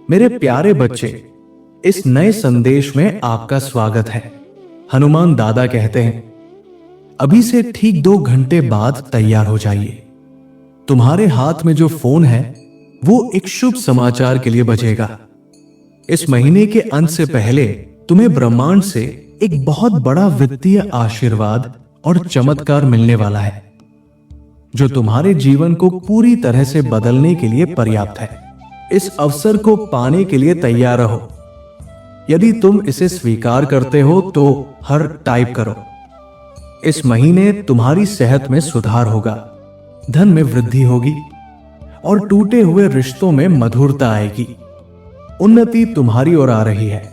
मेरे प्यारे बच्चे, इस नए संदेश में आपका स्वागत है। हनुमान दादा कहते हैं, अभी से ठीक 2 घंटे बाद तैयार हो जाइए। तुम्हारे हाथ में जो फोन है वो एक शुभ समाचार के लिए बजेगा। इस महीने के अंत से पहले तुम्हें ब्रह्मांड से एक बहुत बड़ा वित्तीय आशीर्वाद और चमत्कार मिलने वाला है, जो तुम्हारे जीवन को पूरी तरह से बदलने के लिए पर्याप्त है। इस अवसर को पाने के लिए तैयार रहो। यदि तुम इसे स्वीकार करते हो तो हर टाइप करो। इस महीने तुम्हारी सेहत में सुधार होगा, धन में वृद्धि होगी और टूटे हुए रिश्तों में मधुरता आएगी। उन्नति तुम्हारी ओर आ रही है।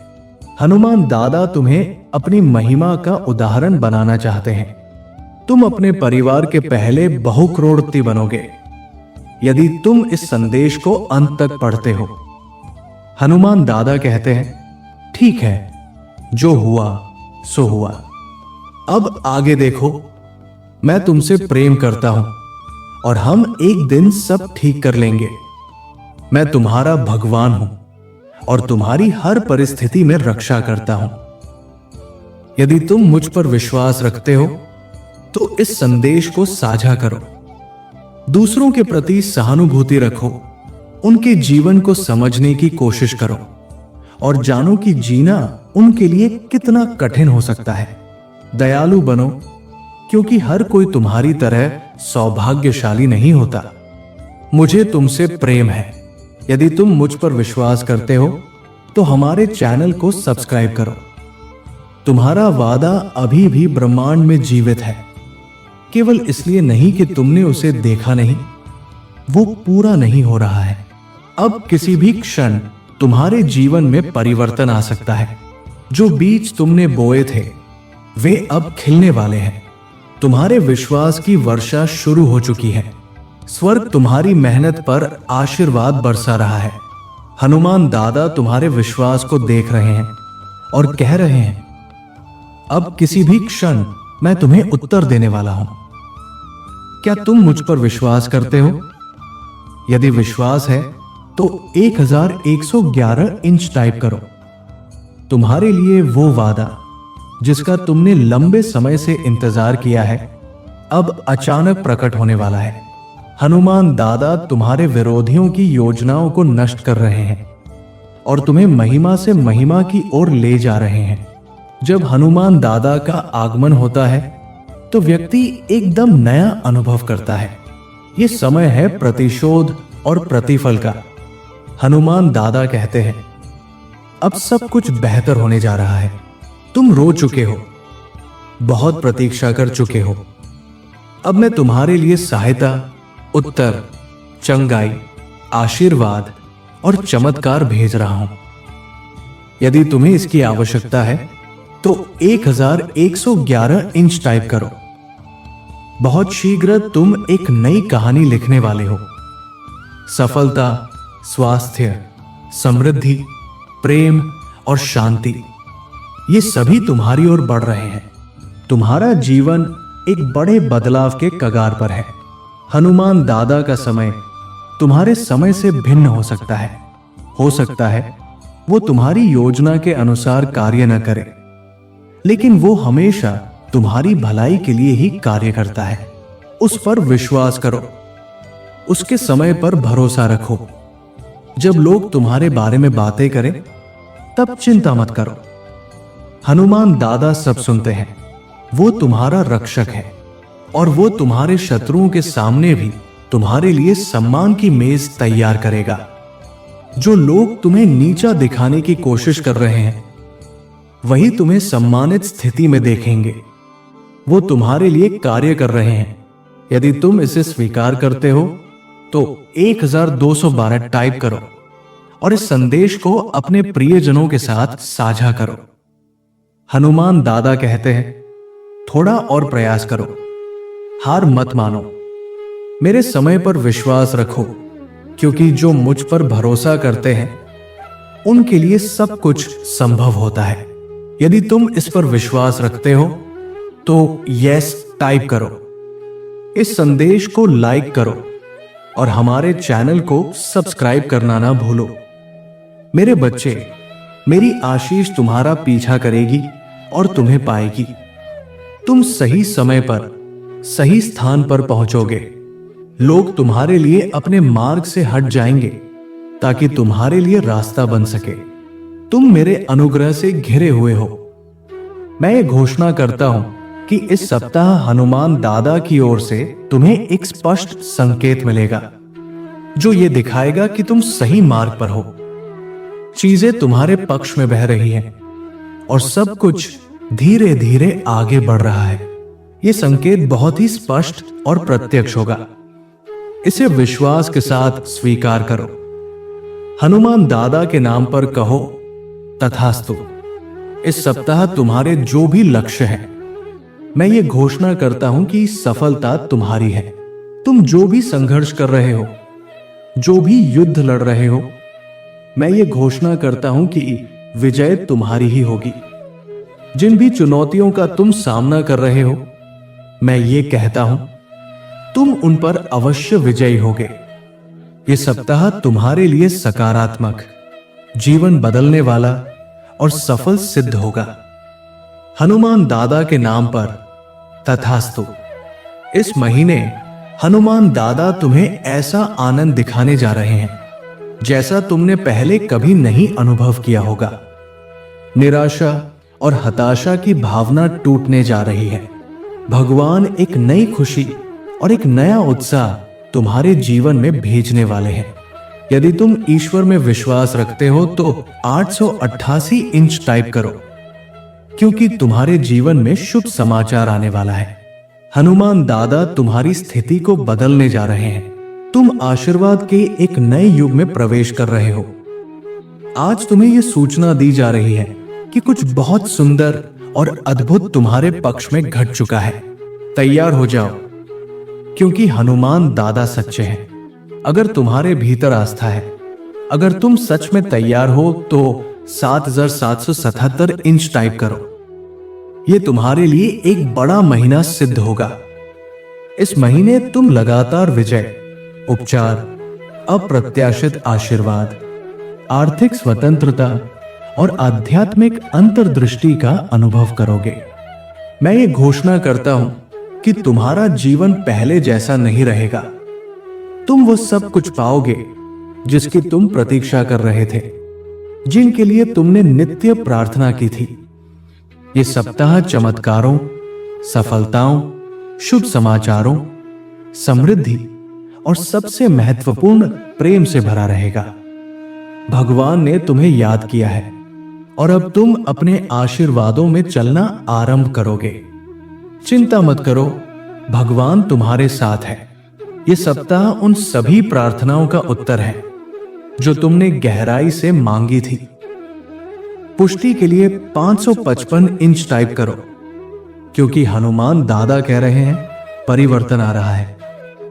हनुमान दादा तुम्हें अपनी महिमा का उदाहरण बनाना चाहते हैं। तुम अपने परिवार के पहले बहुकरोड़पति बनोगे यदि तुम इस संदेश को अंत तक पढ़ते हो। हनुमान दादा कहते हैं, ठीक है, जो हुआ सो हुआ। अब आगे देखो, मैं तुमसे प्रेम करता हूं और हम एक दिन सब ठीक कर लेंगे। मैं तुम्हारा भगवान हूं और तुम्हारी हर परिस्थिति में रक्षा करता हूं। यदि तुम मुझ पर विश्वास रखते हो तो इस संदेश को साझा करो। दूसरों के प्रति सहानुभूति रखो, उनके जीवन को समझने की कोशिश करो और जानो कि जीना उनके लिए कितना कठिन हो सकता है। दयालु बनो, क्योंकि हर कोई तुम्हारी तरह सौभाग्यशाली नहीं होता। मुझे तुमसे प्रेम है। यदि तुम मुझ पर विश्वास करते हो तो हमारे चैनल को सब्सक्राइब करो। तुम्हारा वादा अभी भी ब्रह्मांड में जीवित है, केवल इसलिए नहीं कि तुमने उसे देखा नहीं, वो पूरा नहीं हो रहा है। अब किसी भी क्षण तुम्हारे जीवन में परिवर्तन आ सकता है। जो बीज तुमने बोए थे वे अब खिलने वाले हैं। तुम्हारे विश्वास की वर्षा शुरू हो चुकी है। स्वर्ग तुम्हारी मेहनत पर आशीर्वाद बरसा रहा है। हनुमान दादा तुम्हारे विश्वास को देख रहे हैं और कह रहे हैं, अब किसी भी क्षण मैं तुम्हें उत्तर देने वाला हूं। क्या तुम मुझ पर विश्वास करते हो? यदि विश्वास है तो 1111 इंच टाइप करो। तुम्हारे लिए वो वादा जिसका तुमने लंबे समय से इंतजार किया है, अब अचानक प्रकट होने वाला है। हनुमान दादा तुम्हारे विरोधियों की योजनाओं को नष्ट कर रहे हैं और तुम्हें महिमा से महिमा की ओर ले जा रहे हैं। जब हनुमान दादा का आगमन होता है तो व्यक्ति एकदम नया अनुभव करता है। यह समय है प्रतिशोध और प्रतिफल का। हनुमान दादा कहते हैं, अब सब कुछ बेहतर होने जा रहा है। तुम रो चुके हो, बहुत प्रतीक्षा कर चुके हो। अब मैं तुम्हारे लिए सहायता, उत्तर, चंगाई, आशीर्वाद और चमत्कार भेज रहा हूं। यदि तुम्हें इसकी आवश्यकता है तो 1111 इंच टाइप करो। बहुत शीघ्र तुम एक नई कहानी लिखने वाले हो। सफलता, स्वास्थ्य, समृद्धि, प्रेम और शांति, ये सभी तुम्हारी ओर बढ़ रहे हैं। तुम्हारा जीवन एक बड़े बदलाव के कगार पर है। हनुमान दादा का समय तुम्हारे समय से भिन्न हो सकता है। हो सकता है वो तुम्हारी योजना के अनुसार कार्य न करे, लेकिन वो हमेशा तुम्हारी भलाई के लिए ही कार्य करता है। उस पर विश्वास करो, उसके समय पर भरोसा रखो। जब लोग तुम्हारे बारे में बातें करें तब चिंता मत करो। हनुमान दादा सब सुनते हैं। वो तुम्हारा रक्षक है और वो तुम्हारे शत्रुओं के सामने भी तुम्हारे लिए सम्मान की मेज तैयार करेगा। जो लोग तुम्हें नीचा दिखाने की कोशिश कर रहे हैं वही तुम्हें सम्मानित स्थिति में देखेंगे। वो तुम्हारे लिए कार्य कर रहे हैं। यदि तुम इसे स्वीकार करते हो तो 1212 टाइप करो और इस संदेश को अपने प्रियजनों के साथ साझा करो। हनुमान दादा कहते हैं, थोड़ा और प्रयास करो, हार मत मानो। मेरे समय पर विश्वास रखो, क्योंकि जो मुझ पर भरोसा करते हैं उनके लिए सब कुछ संभव होता है। यदि तुम इस पर विश्वास रखते हो तो यस टाइप करो। इस संदेश को लाइक करो और हमारे चैनल को सब्सक्राइब करना ना भूलो। मेरे बच्चे, मेरी आशीष तुम्हारा पीछा करेगी और तुम्हें पाएगी। तुम सही समय पर सही स्थान पर पहुंचोगे। लोग तुम्हारे लिए अपने मार्ग से हट जाएंगे ताकि तुम्हारे लिए रास्ता बन सके। तुम मेरे अनुग्रह से घिरे हुए हो। मैं ये घोषणा करता हूं कि इस सप्ताह हनुमान दादा की ओर से तुम्हें एक स्पष्ट संकेत मिलेगा जो ये दिखाएगा कि तुम सही मार्ग पर हो। चीजें तुम्हारे पक्ष में बह रही हैं और सब कुछ धीरे धीरे आगे बढ़ रहा है। यह संकेत बहुत ही स्पष्ट और प्रत्यक्ष होगा। इसे विश्वास के साथ स्वीकार करो। हनुमान दादा के नाम पर कहो, तथास्तु। इस सप्ताह तुम्हारे जो भी लक्ष्य हैं, मैं ये घोषणा करता हूं कि सफलता तुम्हारी है। तुम जो भी संघर्ष कर रहे हो, जो भी युद्ध लड़ रहे हो, मैं ये घोषणा करता हूं कि विजय तुम्हारी ही होगी। जिन भी चुनौतियों का तुम सामना कर रहे हो, मैं ये कहता हूं तुम उन पर अवश्य विजयी होगे। ये सप्ताह तुम्हारे लिए सकारात्मक, जीवन बदलने वाला और सफल सिद्ध होगा। हनुमान दादा के नाम पर तथास्तु। इस महीने हनुमान दादा तुम्हें ऐसा आनंद दिखाने जा रहे हैं जैसा तुमने पहले कभी नहीं अनुभव किया होगा। निराशा और हताशा की भावना टूटने जा रही है। भगवान एक नई खुशी और एक नया उत्साह तुम्हारे जीवन में भेजने वाले हैं। यदि तुम ईश्वर में विश्वास रखते हो तो 888 इंच टाइप करो, क्योंकि तुम्हारे जीवन में शुभ समाचार आने वाला है। हनुमान दादा तुम्हारी स्थिति को बदलने जा रहे हैं। तुम आशीर्वाद के एक नए युग में प्रवेश कर रहे हो। आज तुम्हें यह सूचना दी जा रही है कि कुछ बहुत सुंदर और अद्भुत तुम्हारे पक्ष में घट चुका है। तैयार हो जाओ, क्योंकि हनुमान दादा सच्चे हैं। अगर तुम्हारे भीतर आस्था है, अगर तुम सच में तैयार हो तो 7777 इंच टाइप करो। यह तुम्हारे लिए एक बड़ा महीना सिद्ध होगा। इस महीने तुम लगातार विजय, उपचार, अप्रत्याशित आशीर्वाद, आर्थिक स्वतंत्रता और आध्यात्मिक अंतर्दृष्टि का अनुभव करोगे। मैं ये घोषणा करता हूं कि तुम्हारा जीवन पहले जैसा नहीं रहेगा। तुम वो सब कुछ पाओगे जिसकी तुम प्रतीक्षा कर रहे थे, जिनके लिए तुमने नित्य प्रार्थना की थी। ये सप्ताह चमत्कारों, सफलताओं, शुभ समाचारों, समृद्धि और सबसे महत्वपूर्ण प्रेम से भरा रहेगा। भगवान ने तुम्हें याद किया है और अब तुम अपने आशीर्वादों में चलना आरंभ करोगे। चिंता मत करो, भगवान तुम्हारे साथ है। यह सप्ताह उन सभी प्रार्थनाओं का उत्तर है जो तुमने गहराई से मांगी थी। पुष्टि के लिए 555 इंच टाइप करो, क्योंकि हनुमान दादा कह रहे हैं परिवर्तन आ रहा है।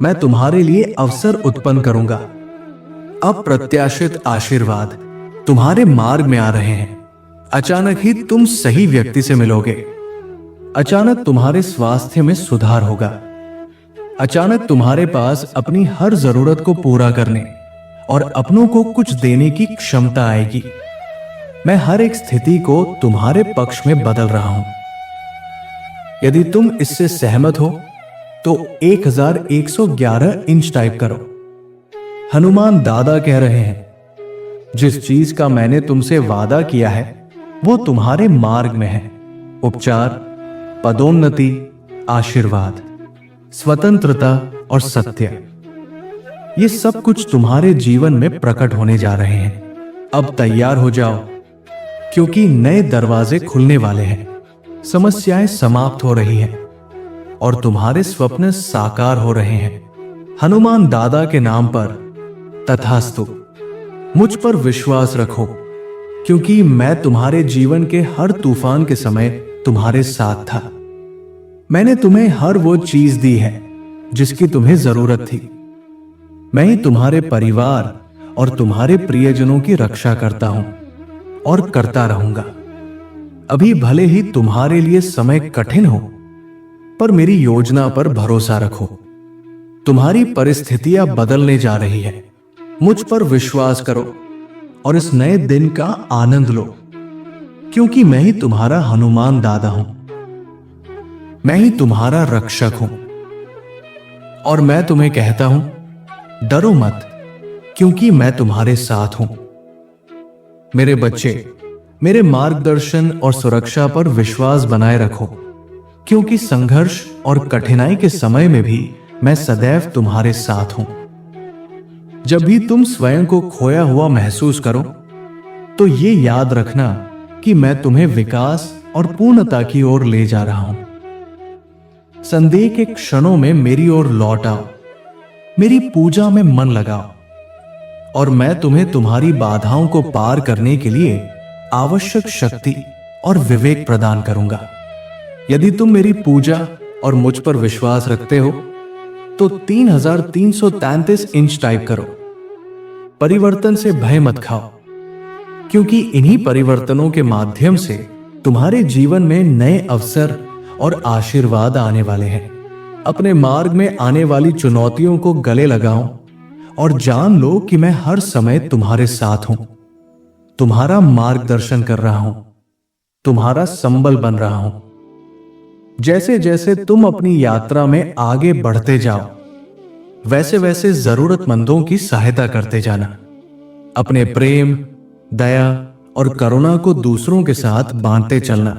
मैं तुम्हारे लिए अवसर उत्पन्न करूंगा। अप्रत्याशित आशीर्वाद तुम्हारे मार्ग में आ रहे हैं। अचानक ही तुम सही व्यक्ति से मिलोगे। अचानक तुम्हारे स्वास्थ्य में सुधार होगा। अचानक तुम्हारे पास अपनी हर जरूरत को पूरा करने और अपनों को कुछ देने की क्षमता आएगी। मैं हर एक स्थिति को तुम्हारे पक्ष में बदल रहा हूं। यदि तुम इससे सहमत हो तो 1111 इंच टाइप करो। हनुमान दादा कह रहे हैं, जिस चीज का मैंने तुमसे वादा किया है वो तुम्हारे मार्ग में है। उपचार, पदोन्नति, आशीर्वाद, स्वतंत्रता और सत्य, ये सब कुछ तुम्हारे जीवन में प्रकट होने जा रहे हैं। अब तैयार हो जाओ, क्योंकि नए दरवाजे खुलने वाले हैं। समस्याएं समाप्त हो रही हैं और तुम्हारे स्वप्न साकार हो रहे हैं। हनुमान दादा के नाम पर तथास्तु। मुझ पर विश्वास रखो, क्योंकि मैं तुम्हारे जीवन के हर तूफान के समय तुम्हारे साथ था। मैंने तुम्हें हर वो चीज दी है जिसकी तुम्हें जरूरत थी। मैं ही तुम्हारे परिवार और तुम्हारे प्रियजनों की रक्षा करता हूं और करता रहूंगा। अभी भले ही तुम्हारे लिए समय कठिन हो, पर मेरी योजना पर भरोसा रखो। तुम्हारी परिस्थितियां बदलने जा रही है। मुझ पर विश्वास करो और इस नए दिन का आनंद लो, क्योंकि मैं ही तुम्हारा हनुमान दादा हूं। मैं ही तुम्हारा रक्षक हूं और मैं तुम्हें कहता हूं, डरो मत, क्योंकि मैं तुम्हारे साथ हूं। मेरे बच्चे, मेरे मार्गदर्शन और सुरक्षा पर विश्वास बनाए रखो, क्योंकि संघर्ष और कठिनाई के समय में भी मैं सदैव तुम्हारे साथ हूं। जब भी तुम स्वयं को खोया हुआ महसूस करो, तो ये याद रखना कि मैं तुम्हें विकास और पूर्णता की ओर ले जा रहा हूं। संदेह के क्षणों में मेरी ओर लौट आओ, मेरी पूजा में मन लगाओ, और मैं तुम्हें तुम्हारी बाधाओं को पार करने के लिए आवश्यक शक्ति और विवेक प्रदान करूंगा। यदि तुम मेरी पूजा और मुझ पर विश्वास रखते हो, तो 3333 इंच टाइप करो। परिवर्तन से भय मत खाओ, क्योंकि इन्हीं परिवर्तनों के माध्यम से तुम्हारे जीवन में नए अवसर और आशीर्वाद आने वाले हैं। अपने मार्ग में आने वाली चुनौतियों को गले लगाओ और जान लो कि मैं हर समय तुम्हारे साथ हूं, तुम्हारा मार्गदर्शन कर रहा हूं, तुम्हारा संबल बन रहा हूं। जैसे जैसे तुम अपनी यात्रा में आगे बढ़ते जाओ, वैसे वैसे जरूरतमंदों की सहायता करते जाना। अपने प्रेम, दया और करुणा को दूसरों के साथ बांटते चलना,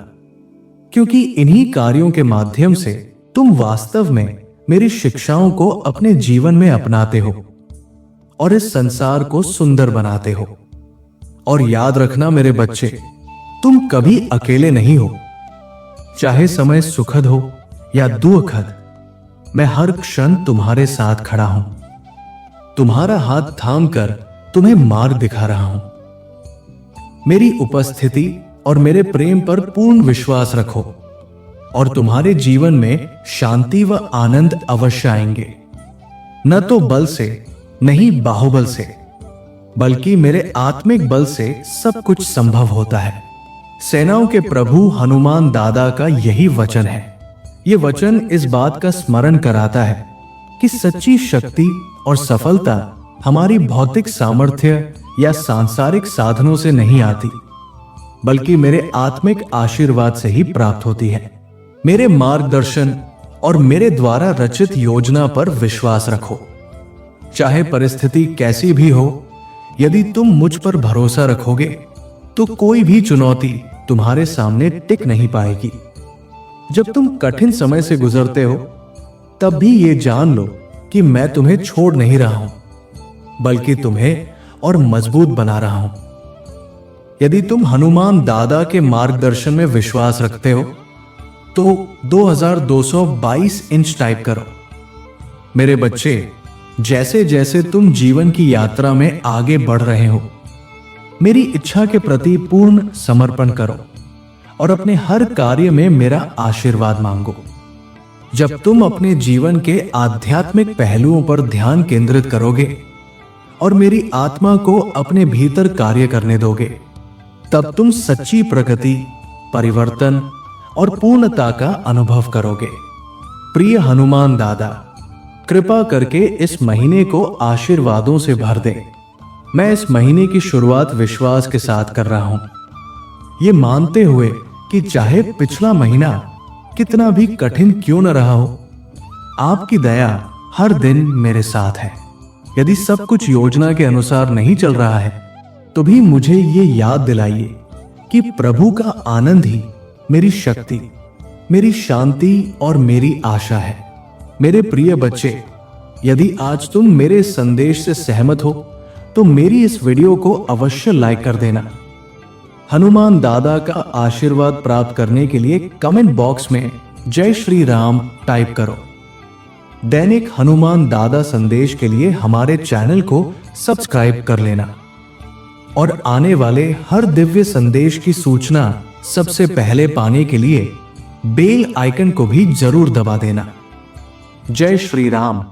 क्योंकि इन्हीं कार्यों के माध्यम से तुम वास्तव में मेरी शिक्षाओं को अपने जीवन में अपनाते हो और इस संसार को सुंदर बनाते हो। और याद रखना मेरे बच्चे, तुम कभी अकेले नहीं हो। चाहे समय सुखद हो या दुखद, मैं हर क्षण तुम्हारे साथ खड़ा हूं, तुम्हारा हाथ थामकर तुम्हें मार्ग दिखा रहा हूं। मेरी उपस्थिति और मेरे प्रेम पर पूर्ण विश्वास रखो और तुम्हारे जीवन में शांति व आनंद अवश्य आएंगे। न तो बल से, नहीं बाहुबल से, बल्कि मेरे आत्मिक बल से सब कुछ संभव होता है। सेनाओं के प्रभु हनुमान दादा का यही वचन है। यह वचन इस बात का स्मरण कराता है कि सच्ची शक्ति और सफलता हमारी भौतिक सामर्थ्य या सांसारिक साधनों से नहीं आती, बल्कि मेरे आत्मिक आशीर्वाद से ही प्राप्त होती है। मेरे मार्गदर्शन और मेरे द्वारा रचित योजना पर विश्वास रखो। चाहे परिस्थिति कैसी भी हो, यदि तुम मुझ पर भरोसा रखोगे, तो कोई भी चुनौती तुम्हारे सामने टिक नहीं पाएगी। जब तुम कठिन समय से गुजरते हो, तब भी ये जान लो कि मैं तुम्हें छोड़ नहीं रहा हूं, बल्कि तुम्हें और मजबूत बना रहा हूं। यदि तुम हनुमान दादा के मार्गदर्शन में विश्वास रखते हो, तो 2222 इंच टाइप करो। मेरे बच्चे, जैसे जैसे तुम जीवन की यात्रा में आगे बढ़ रहे हो, मेरी इच्छा के प्रति पूर्ण समर्पण करो और अपने हर कार्य में मेरा आशीर्वाद मांगो। जब तुम अपने जीवन के आध्यात्मिक पहलुओं पर ध्यान केंद्रित करोगे और मेरी आत्मा को अपने भीतर कार्य करने दोगे, तब तुम सच्ची प्रगति, परिवर्तन और पूर्णता का अनुभव करोगे। प्रिय हनुमान दादा, कृपा करके इस महीने को आशीर्वादों से भर दे। मैं इस महीने की शुरुआत विश्वास के साथ कर रहा हूं, ये मानते हुए कि चाहे पिछला महीना कितना भी कठिन क्यों न रहा हो, आपकी दया हर दिन मेरे साथ है। यदि सब कुछ योजना के अनुसार नहीं चल रहा है, तो भी मुझे ये याद दिलाइए कि प्रभु का आनंद ही मेरी शक्ति, मेरी शांति और मेरी आशा है। मेरे प्रिय बच्चे, यदि आज तुम मेरे संदेश से सहमत हो, तो मेरी इस वीडियो को अवश्य लाइक कर देना। हनुमान दादा का आशीर्वाद प्राप्त करने के लिए कमेंट बॉक्स में जय श्री राम टाइप करो। दैनिक हनुमान दादा संदेश के लिए हमारे चैनल को सब्सक्राइब कर लेना और आने वाले हर दिव्य संदेश की सूचना सबसे पहले पाने के लिए बेल आइकन को भी जरूर दबा देना। जय श्री राम।